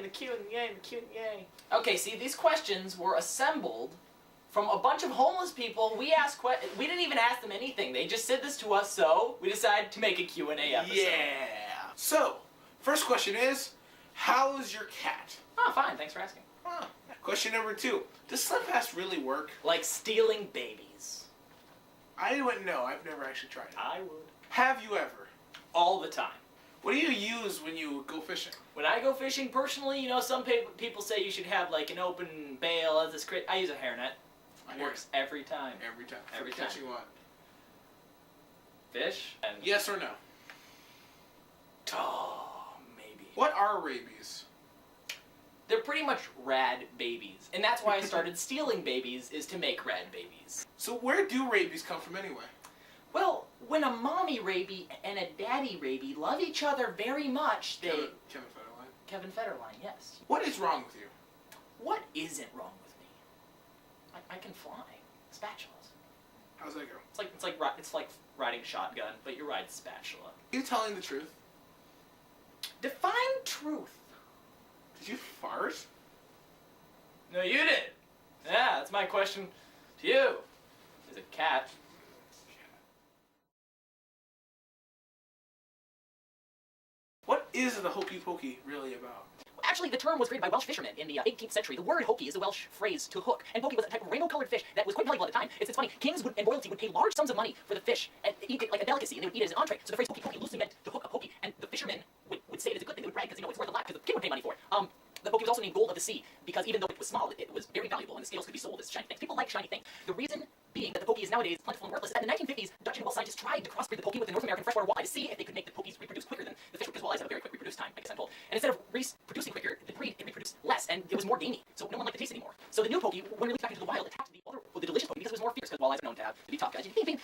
and the Q and the yay and the Q and the yay. Okay, see, these questions were assembled from a bunch of homeless people. We didn't even ask them anything. They just said this to us, so we decided to make a Q&A episode. Yeah. So, first question is, how is your cat? Oh, fine. Thanks for asking. Oh. Question number 2. Does Slim Fast really work? Like stealing babies. I wouldn't know. I've never actually tried it. I would. Have you ever? All the time. What do you use when you go fishing? When I go fishing, personally, you know, some people say you should have like an open bail as a I use a hairnet. Works every time. Every time. Every For time. catching what? Fish? And Yes or no? oh, maybe. What are rabies? They're pretty much rad babies. And that's why I started stealing babies, is to make rad babies. So where do rabies come from anyway? Well, when a mommy rabie and a daddy rabie love each other very much, they... Kevin Federline. Kevin Federline, yes. What is wrong with you? What isn't wrong with me? I can fly. Spatulas. How's that go? It's like riding shotgun, but you ride spatula. Are you telling the truth? Define truth. Did you fart? No, you did. Yeah, that's my question to you. As a cat. What is the hokey pokey really about? Actually, the term was created by Welsh fishermen in the 18th century. The word hokey is a Welsh phrase to hook, and pokey was a type of rainbow-colored fish that was quite valuable at the time. It's funny. Kings and royalty would pay large sums of money for the fish and eat it like a delicacy, and they would eat it as an entree. So the phrase hokey pokey loosely meant to hook a pokey, and the fishermen would say it as a good thing. They would brag because it's worth a lot because the king would pay money for it. The pokey was also named gold of the sea because even though it was small, it was very valuable, and the scales could be sold as shiny things. People like shiny things. The reason being that the pokey is nowadays plentiful and worthless is that in the 1950s, Dutch and Welsh scientists tried to crossbreed the pokey with the North American freshwater walleye to see if they could make the pokies reproduce quicker than the fish, because walleyes have a very quick reproduce time, I guess I'm told. And instead of reproducing quicker, the breed it reproduced less, and it was more gamey, so no one liked the taste anymore. So the new pokey, when released back into the wild, attacked the delicious pokey because it was more fierce, because walleyes are known to be tough guys. And they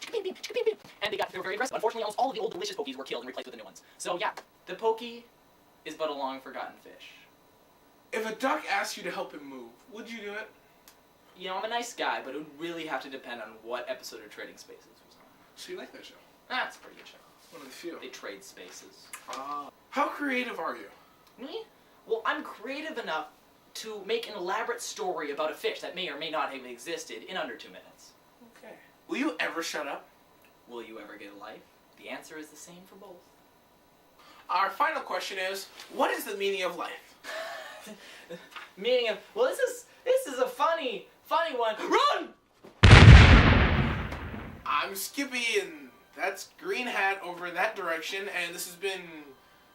were very aggressive. Unfortunately, almost all of the old delicious pokies were killed and replaced with the new ones. So yeah, the pokey is but a long forgotten fish. If a duck asked you to help him move, would you do it? You know, I'm a nice guy, but it would really have to depend on what episode of Trading Spaces was on. So you like that show? That's a pretty good show. One of the few. They trade spaces. How creative are you? Me? Well, I'm creative enough to make an elaborate story about a fish that may or may not have existed in under 2 minutes. Okay. Will you ever shut up? Will you ever get a life? The answer is the same for both. Our final question is, what is the meaning of life? Meaning of, well, this is a funny one. Run! I'm Skippy, and that's Green Hat over in that direction, and this has been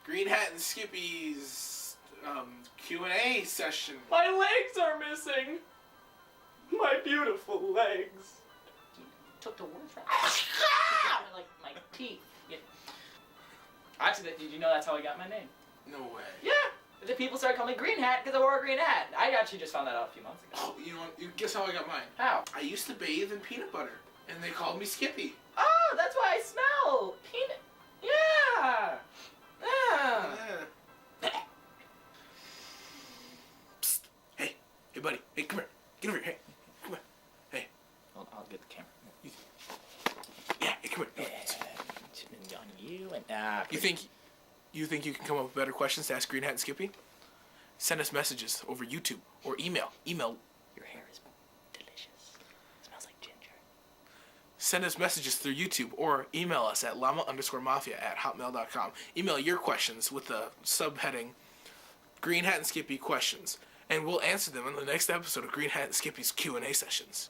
Green Hat and Skippy's Q&A session. My legs are missing. My beautiful legs. You took the words right. Like my teeth. Yeah. Actually, did you know that's how I got my name? No way. Yeah. The people started calling me Green Hat because I wore a green hat. I actually just found that out a few months ago. Oh, you know what? Guess how I got mine? How? I used to bathe in peanut butter, and they called me Skippy. Oh, that's why I smell peanut. Yeah. Yeah. Psst. Hey, buddy. Hey, come here. Get over here. Hey, come here. Hey. I'll get the camera. Yeah, hey, come here. On you and You think you can come up with better questions to ask Green Hat and Skippy? Send us messages over YouTube or email. Your hair is delicious. It smells like ginger. Send us messages through YouTube or email us at llama_mafia@hotmail.com. Email your questions with the subheading Green Hat and Skippy questions, and we'll answer them in the next episode of Green Hat and Skippy's Q&A sessions.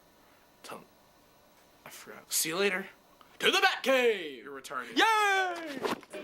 I forgot. See you later. To the Batcave! You're retarded. Yay!